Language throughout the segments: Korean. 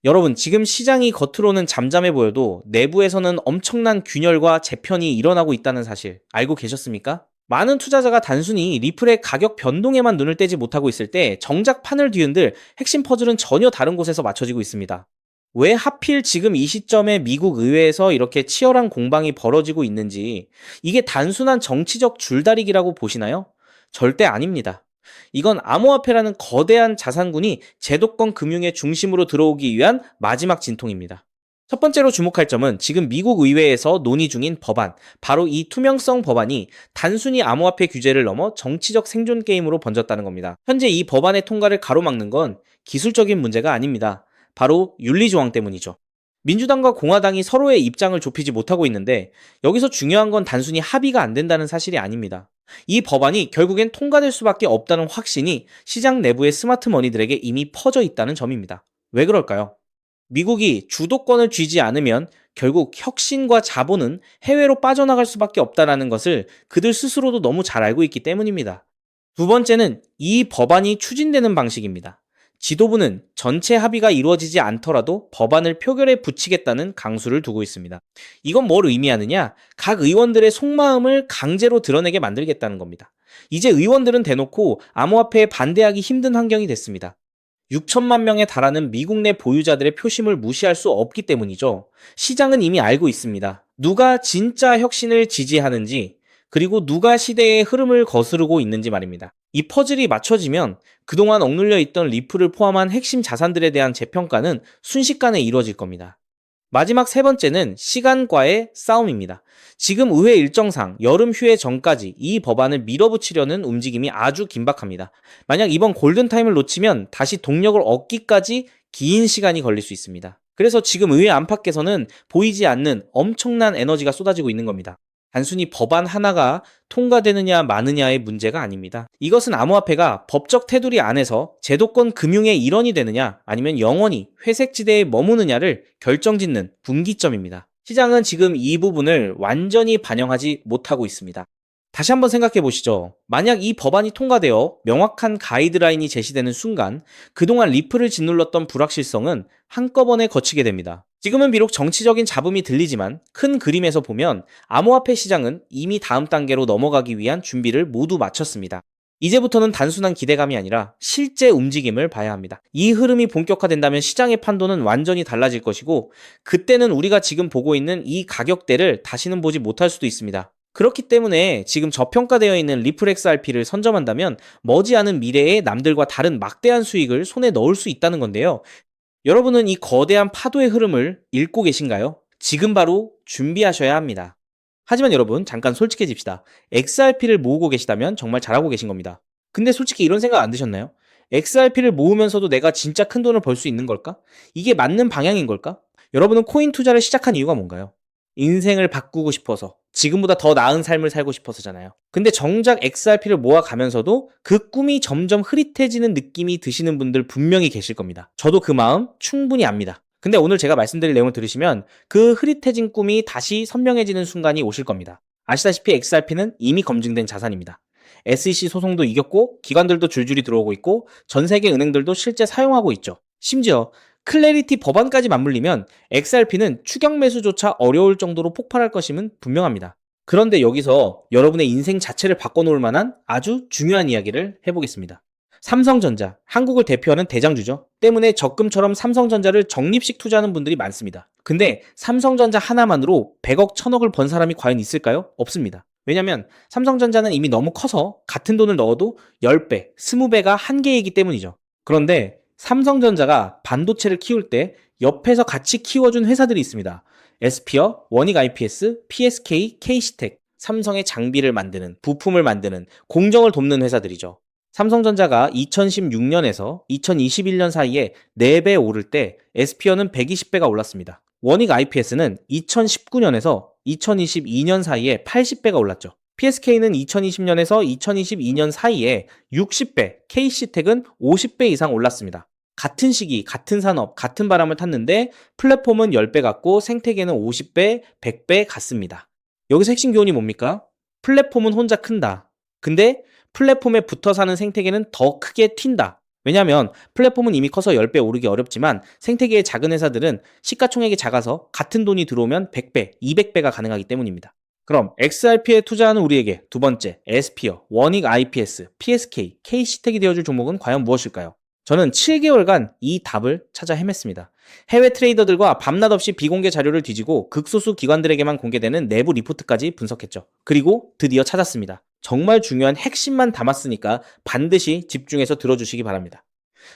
여러분, 지금 시장이 겉으로는 잠잠해 보여도 내부에서는 엄청난 균열과 재편이 일어나고 있다는 사실 알고 계셨습니까? 많은 투자자가 단순히 리플의 가격 변동에만 눈을 떼지 못하고 있을 때 정작 판을 뒤흔들 핵심 퍼즐은 전혀 다른 곳에서 맞춰지고 있습니다. 왜 하필 지금 이 시점에 미국 의회에서 이렇게 치열한 공방이 벌어지고 있는지, 이게 단순한 정치적 줄다리기라고 보시나요? 절대 아닙니다. 이건 암호화폐라는 거대한 자산군이 제도권 금융의 중심으로 들어오기 위한 마지막 진통입니다. 첫 번째로 주목할 점은 지금 미국 의회에서 논의 중인 법안, 바로 이 투명성 법안이 단순히 암호화폐 규제를 넘어 정치적 생존 게임으로 번졌다는 겁니다. 현재 이 법안의 통과를 가로막는 건 기술적인 문제가 아닙니다. 바로 윤리조항 때문이죠. 민주당과 공화당이 서로의 입장을 좁히지 못하고 있는데, 여기서 중요한 건 단순히 합의가 안 된다는 사실이 아닙니다. 이 법안이 결국엔 통과될 수밖에 없다는 확신이 시장 내부의 스마트 머니들에게 이미 퍼져 있다는 점입니다. 왜 그럴까요? 미국이 주도권을 쥐지 않으면 결국 혁신과 자본은 해외로 빠져나갈 수밖에 없다는 것을 그들 스스로도 너무 잘 알고 있기 때문입니다. 두 번째는 이 법안이 추진되는 방식입니다. 지도부는 전체 합의가 이루어지지 않더라도 법안을 표결에 붙이겠다는 강수를 두고 있습니다. 이건 뭘 의미하느냐? 각 의원들의 속마음을 강제로 드러내게 만들겠다는 겁니다. 이제 의원들은 대놓고 암호화폐에 반대하기 힘든 환경이 됐습니다. 6천만 명에 달하는 미국 내 보유자들의 표심을 무시할 수 없기 때문이죠. 시장은 이미 알고 있습니다. 누가 진짜 혁신을 지지하는지, 그리고 누가 시대의 흐름을 거스르고 있는지 말입니다. 이 퍼즐이 맞춰지면 그동안 억눌려 있던 리플을 포함한 핵심 자산들에 대한 재평가는 순식간에 이루어질 겁니다. 마지막 세 번째는 시간과의 싸움입니다. 지금 의회 일정상 여름 휴회 전까지 이 법안을 밀어붙이려는 움직임이 아주 긴박합니다. 만약 이번 골든타임을 놓치면 다시 동력을 얻기까지 긴 시간이 걸릴 수 있습니다. 그래서 지금 의회 안팎에서는 보이지 않는 엄청난 에너지가 쏟아지고 있는 겁니다. 단순히 법안 하나가 통과되느냐 마느냐의 문제가 아닙니다. 이것은 암호화폐가 법적 테두리 안에서 제도권 금융의 일원이 되느냐 아니면 영원히 회색지대에 머무느냐를 결정짓는 분기점입니다. 시장은 지금 이 부분을 완전히 반영하지 못하고 있습니다. 다시 한번 생각해 보시죠. 만약 이 법안이 통과되어 명확한 가이드라인이 제시되는 순간 그동안 리플을 짓눌렀던 불확실성은 한꺼번에 거치게 됩니다. 지금은 비록 정치적인 잡음이 들리지만 큰 그림에서 보면 암호화폐 시장은 이미 다음 단계로 넘어가기 위한 준비를 모두 마쳤습니다. 이제부터는 단순한 기대감이 아니라 실제 움직임을 봐야 합니다. 이 흐름이 본격화된다면 시장의 판도는 완전히 달라질 것이고, 그때는 우리가 지금 보고 있는 이 가격대를 다시는 보지 못할 수도 있습니다. 그렇기 때문에 지금 저평가되어 있는 리플 XRP를 선점한다면 머지않은 미래에 남들과 다른 막대한 수익을 손에 넣을 수 있다는 건데요. 여러분은 이 거대한 파도의 흐름을 읽고 계신가요? 지금 바로 준비하셔야 합니다. 하지만 여러분, 잠깐 솔직해집시다. XRP를 모으고 계시다면 정말 잘하고 계신 겁니다. 근데 솔직히 이런 생각 안 드셨나요? XRP를 모으면서도 내가 진짜 큰 돈을 벌 수 있는 걸까? 이게 맞는 방향인 걸까? 여러분은 코인 투자를 시작한 이유가 뭔가요? 인생을 바꾸고 싶어서, 지금보다 더 나은 삶을 살고 싶어서잖아요. 근데 정작 XRP를 모아가면서도 그 꿈이 점점 흐릿해지는 느낌이 드시는 분들 분명히 계실 겁니다. 저도 그 마음 충분히 압니다. 근데 오늘 제가 말씀드릴 내용을 들으시면 그 흐릿해진 꿈이 다시 선명해지는 순간이 오실 겁니다. 아시다시피 XRP는 이미 검증된 자산입니다. SEC 소송도 이겼고 기관들도 줄줄이 들어오고 있고 전 세계 은행들도 실제 사용하고 있죠. 심지어 클래리티 법안까지 맞물리면 XRP는 추격 매수조차 어려울 정도로 폭발할 것임은 분명합니다. 그런데 여기서 여러분의 인생 자체를 바꿔놓을 만한 아주 중요한 이야기를 해보겠습니다. 삼성전자, 한국을 대표하는 대장주죠. 때문에 적금처럼 삼성전자를 적립식 투자하는 분들이 많습니다. 근데 삼성전자 하나만으로 100억, 1000억을 번 사람이 과연 있을까요? 없습니다. 왜냐면 삼성전자는 이미 너무 커서 같은 돈을 넣어도 10배, 20배가 한계이기 때문이죠. 그런데 삼성전자가 반도체를 키울 때 옆에서 같이 키워준 회사들이 있습니다. 에스피어, 원익 IPS, PSK, K시텍, 삼성의 장비를 만드는, 부품을 만드는, 공정을 돕는 회사들이죠. 삼성전자가 2016년에서 2021년 사이에 4배 오를 때 에스피어는 120배가 올랐습니다. 원익 IPS는 2019년에서 2022년 사이에 80배가 올랐죠. PSK는 2020년에서 2022년 사이에 60배, K시텍은 50배 이상 올랐습니다. 같은 시기, 같은 산업, 같은 바람을 탔는데 플랫폼은 10배 같고 생태계는 50배, 100배 같습니다. 여기서 핵심 교훈이 뭡니까? 플랫폼은 혼자 큰다. 근데 플랫폼에 붙어 사는 생태계는 더 크게 튄다. 왜냐하면 플랫폼은 이미 커서 10배 오르기 어렵지만 생태계의 작은 회사들은 시가총액이 작아서 같은 돈이 들어오면 100배, 200배가 가능하기 때문입니다. 그럼 XRP에 투자하는 우리에게 두 번째, 에스피어, 원익 IPS, PSK, K시텍이 되어줄 종목은 과연 무엇일까요? 저는 7개월간 이 답을 찾아 헤맸습니다. 해외 트레이더들과 밤낮 없이 비공개 자료를 뒤지고 극소수 기관들에게만 공개되는 내부 리포트까지 분석했죠. 그리고 드디어 찾았습니다. 정말 중요한 핵심만 담았으니까 반드시 집중해서 들어주시기 바랍니다.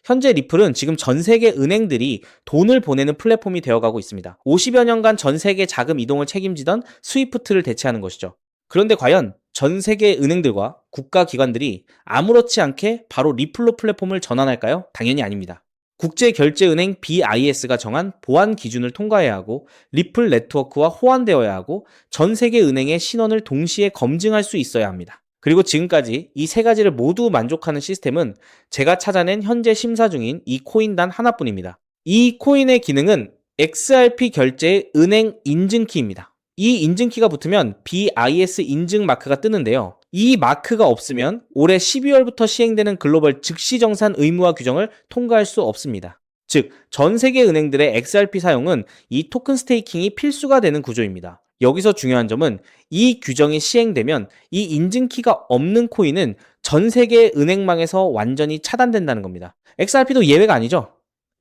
현재 리플은 지금 전 세계 은행들이 돈을 보내는 플랫폼이 되어가고 있습니다. 50여 년간 전 세계 자금 이동을 책임지던 스위프트를 대체하는 것이죠. 그런데 과연 전 세계 은행들과 국가기관들이 아무렇지 않게 바로 리플로 플랫폼을 전환할까요? 당연히 아닙니다. 국제결제은행 BIS가 정한 보안 기준을 통과해야 하고 리플 네트워크와 호환되어야 하고 전 세계 은행의 신원을 동시에 검증할 수 있어야 합니다. 그리고 지금까지 이 세 가지를 모두 만족하는 시스템은 제가 찾아낸 현재 심사 중인 이 코인 단 하나뿐입니다. 이 코인의 기능은 XRP 결제의 은행 인증키입니다. 이 인증키가 붙으면 BIS 인증 마크가 뜨는데요. 이 마크가 없으면 올해 12월부터 시행되는 글로벌 즉시정산 의무화 규정을 통과할 수 없습니다. 즉, 전 세계 은행들의 XRP 사용은 이 토큰 스테이킹이 필수가 되는 구조입니다. 여기서 중요한 점은 이 규정이 시행되면 이 인증키가 없는 코인은 전 세계 은행망에서 완전히 차단된다는 겁니다. XRP도 예외가 아니죠.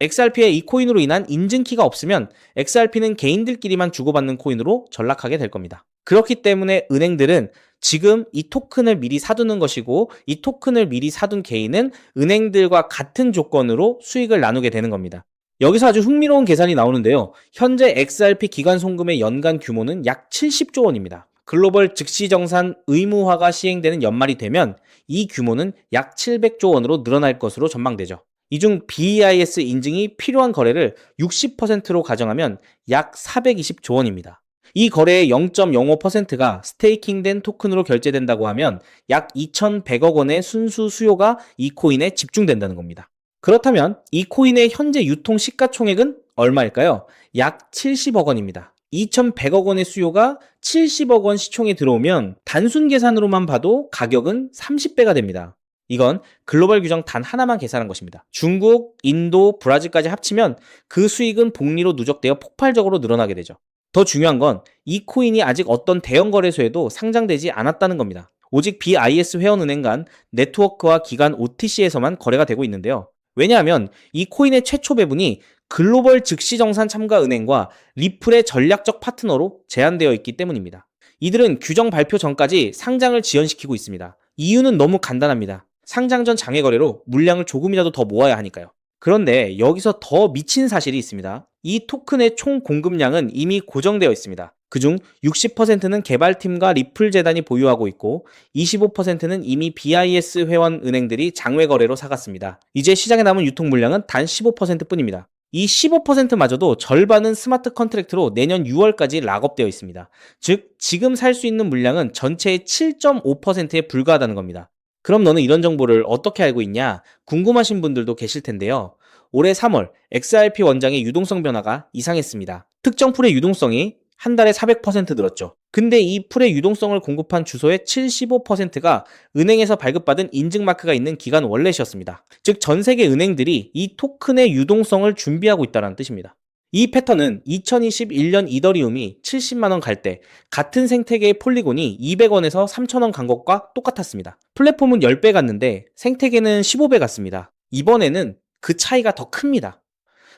XRP의 이 코인으로 인한 인증키가 없으면 XRP는 개인들끼리만 주고받는 코인으로 전락하게 될 겁니다. 그렇기 때문에 은행들은 지금 이 토큰을 미리 사두는 것이고 이 토큰을 미리 사둔 개인은 은행들과 같은 조건으로 수익을 나누게 되는 겁니다. 여기서 아주 흥미로운 계산이 나오는데요. 현재 XRP 기관 송금의 연간 규모는 약 70조 원입니다. 글로벌 즉시정산 의무화가 시행되는 연말이 되면 이 규모는 약 700조 원으로 늘어날 것으로 전망되죠. 이 중 BIS 인증이 필요한 거래를 60%로 가정하면 약 420조 원입니다. 이 거래의 0.05%가 스테이킹된 토큰으로 결제된다고 하면 약 2,100억 원의 순수 수요가 이 코인에 집중된다는 겁니다. 그렇다면 이 코인의 현재 유통 시가총액은 얼마일까요? 약 70억 원입니다. 2,100억 원의 수요가 70억 원 시총에 들어오면 단순 계산으로만 봐도 가격은 30배가 됩니다. 이건 글로벌 규정 단 하나만 계산한 것입니다. 중국, 인도, 브라질까지 합치면 그 수익은 복리로 누적되어 폭발적으로 늘어나게 되죠. 더 중요한 건 이 코인이 아직 어떤 대형 거래소에도 상장되지 않았다는 겁니다. 오직 BIS 회원은행 간 네트워크와 기관 OTC에서만 거래가 되고 있는데요. 왜냐하면 이 코인의 최초 배분이 글로벌 즉시정산 참가 은행과 리플의 전략적 파트너로 제한되어 있기 때문입니다. 이들은 규정 발표 전까지 상장을 지연시키고 있습니다. 이유는 너무 간단합니다. 상장 전 장외 거래로 물량을 조금이라도 더 모아야 하니까요. 그런데 여기서 더 미친 사실이 있습니다. 이 토큰의 총 공급량은 이미 고정되어 있습니다. 그중 60%는 개발팀과 리플 재단이 보유하고 있고 25%는 이미 BIS 회원 은행들이 장외 거래로 사갔습니다. 이제 시장에 남은 유통 물량은 단 15%뿐입니다. 이 15%마저도 절반은 스마트 컨트랙트로 내년 6월까지 락업되어 있습니다. 즉, 지금 살 수 있는 물량은 전체의 7.5%에 불과하다는 겁니다. 그럼 너는 이런 정보를 어떻게 알고 있냐? 궁금하신 분들도 계실 텐데요. 올해 3월 XRP 원장의 유동성 변화가 이상했습니다. 특정 풀의 유동성이 한 달에 400% 늘었죠. 근데 이 풀의 유동성을 공급한 주소의 75%가 은행에서 발급받은 인증마크가 있는 기관 월렛이었습니다. 즉, 전 세계 은행들이 이 토큰의 유동성을 준비하고 있다는 뜻입니다. 이 패턴은 2021년 이더리움이 70만원 갈 때 같은 생태계의 폴리곤이 200원에서 3,000원 간 것과 똑같았습니다. 플랫폼은 10배 갔는데 생태계는 15배 갔습니다. 이번에는 그 차이가 더 큽니다.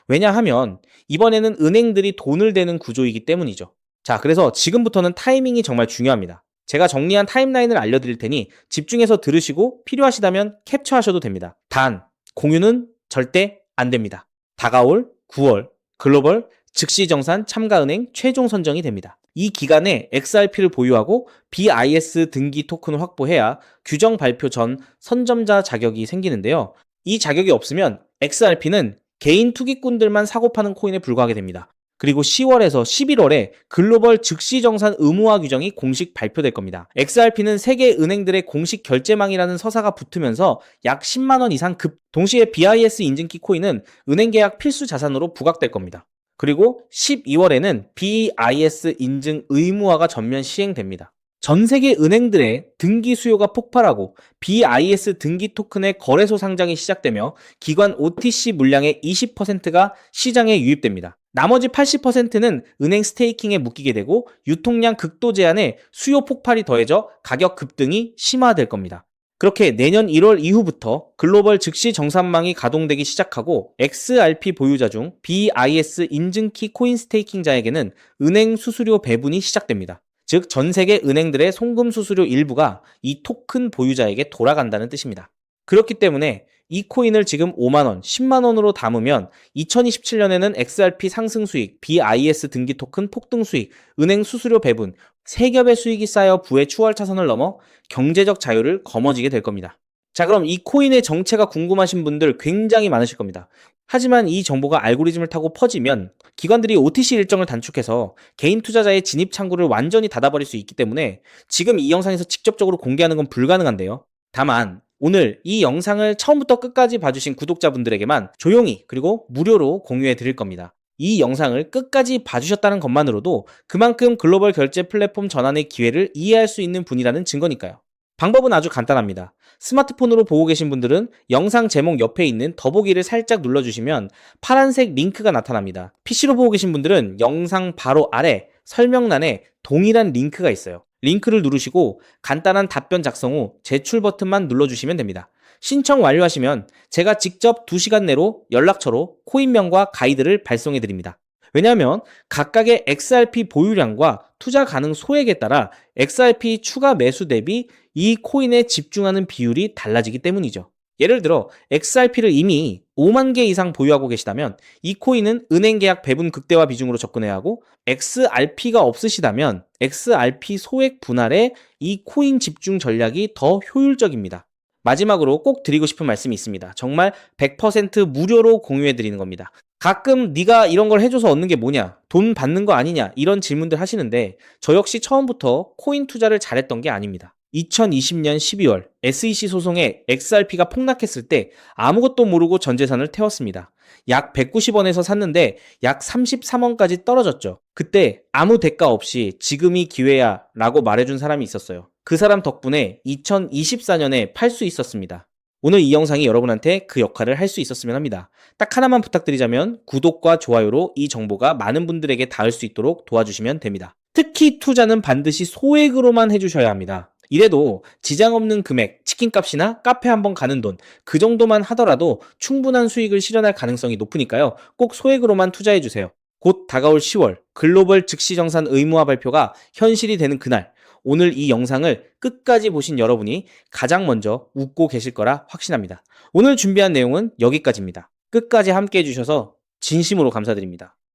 왜냐하면 이번에는 은행들이 돈을 대는 구조이기 때문이죠. 자, 그래서 지금부터는 타이밍이 정말 중요합니다. 제가 정리한 타임라인을 알려드릴 테니 집중해서 들으시고 필요하시다면 캡처하셔도 됩니다. 단, 공유는 절대 안 됩니다. 다가올 9월 글로벌 즉시정산 참가은행 최종 선정이 됩니다. 이 기간에 XRP를 보유하고 BIS 등기 토큰을 확보해야 규정 발표 전 선점자 자격이 생기는데요. 이 자격이 없으면 XRP는 개인 투기꾼들만 사고 파는 코인에 불과하게 됩니다. 그리고 10월에서 11월에 글로벌 즉시정산 의무화 규정이 공식 발표될 겁니다. XRP는 세계 은행들의 공식 결제망이라는 서사가 붙으면서 약 10만원 이상 동시에 BIS 인증키 코인은 은행 계약 필수 자산으로 부각될 겁니다. 그리고 12월에는 BIS 인증 의무화가 전면 시행됩니다. 전 세계 은행들의 등기 수요가 폭발하고 BIS 등기 토큰의 거래소 상장이 시작되며 기관 OTC 물량의 20%가 시장에 유입됩니다. 나머지 80%는 은행 스테이킹에 묶이게 되고 유통량 극도 제한에 수요 폭발이 더해져 가격 급등이 심화될 겁니다. 그렇게 내년 1월 이후부터 글로벌 즉시 정산망이 가동되기 시작하고 XRP 보유자 중 BIS 인증키 코인 스테이킹자에게는 은행 수수료 배분이 시작됩니다. 즉, 전 세계 은행들의 송금 수수료 일부가 이 토큰 보유자에게 돌아간다는 뜻입니다. 그렇기 때문에 이 코인을 지금 5만원, 10만원으로 담으면 2027년에는 XRP 상승 수익, BIS 등기 토큰 폭등 수익, 은행 수수료 배분, 세 겹의 수익이 쌓여 부의 추월 차선을 넘어 경제적 자유를 거머쥐게 될 겁니다. 자, 그럼 이 코인의 정체가 궁금하신 분들 굉장히 많으실 겁니다. 하지만 이 정보가 알고리즘을 타고 퍼지면 기관들이 OTC 일정을 단축해서 개인 투자자의 진입 창구를 완전히 닫아버릴 수 있기 때문에 지금 이 영상에서 직접적으로 공개하는 건 불가능한데요. 다만 오늘 이 영상을 처음부터 끝까지 봐주신 구독자분들에게만 조용히 그리고 무료로 공유해 드릴 겁니다. 이 영상을 끝까지 봐주셨다는 것만으로도 그만큼 글로벌 결제 플랫폼 전환의 기회를 이해할 수 있는 분이라는 증거니까요. 방법은 아주 간단합니다. 스마트폰으로 보고 계신 분들은 영상 제목 옆에 있는 더보기를 살짝 눌러주시면 파란색 링크가 나타납니다. PC로 보고 계신 분들은 영상 바로 아래 설명란에 동일한 링크가 있어요. 링크를 누르시고 간단한 답변 작성 후 제출 버튼만 눌러주시면 됩니다. 신청 완료하시면 제가 직접 2시간 내로 연락처로 코인명과 가이드를 발송해 드립니다. 왜냐하면 각각의 XRP 보유량과 투자 가능 소액에 따라 XRP 추가 매수 대비 이 코인에 집중하는 비율이 달라지기 때문이죠. 예를 들어 XRP를 이미 5만 개 이상 보유하고 계시다면 이 코인은 은행 계약 배분 극대화 비중으로 접근해야 하고, XRP가 없으시다면 XRP 소액 분할에 이 코인 집중 전략이 더 효율적입니다. 마지막으로 꼭 드리고 싶은 말씀이 있습니다. 정말 100% 무료로 공유해 드리는 겁니다. 가끔 네가 이런 걸 해줘서 얻는 게 뭐냐, 돈 받는 거 아니냐, 이런 질문들 하시는데 저 역시 처음부터 코인 투자를 잘했던 게 아닙니다. 2020년 12월 SEC 소송에 XRP가 폭락했을 때 아무것도 모르고 전 재산을 태웠습니다. 약 190원에서 샀는데 약 33원까지 떨어졌죠. 그때 아무 대가 없이 지금이 기회야 라고 말해준 사람이 있었어요. 그 사람 덕분에 2024년에 팔 수 있었습니다. 오늘 이 영상이 여러분한테 그 역할을 할 수 있었으면 합니다. 딱 하나만 부탁드리자면 구독과 좋아요로 이 정보가 많은 분들에게 닿을 수 있도록 도와주시면 됩니다. 특히 투자는 반드시 소액으로만 해주셔야 합니다. 이래도 지장 없는 금액, 치킨값이나 카페 한번 가는 돈, 그 정도만 하더라도 충분한 수익을 실현할 가능성이 높으니까요. 꼭 소액으로만 투자해주세요. 곧 다가올 10월 글로벌 즉시정산 의무화 발표가 현실이 되는 그날, 오늘 이 영상을 끝까지 보신 여러분이 가장 먼저 웃고 계실 거라 확신합니다. 오늘 준비한 내용은 여기까지입니다. 끝까지 함께 해주셔서 진심으로 감사드립니다.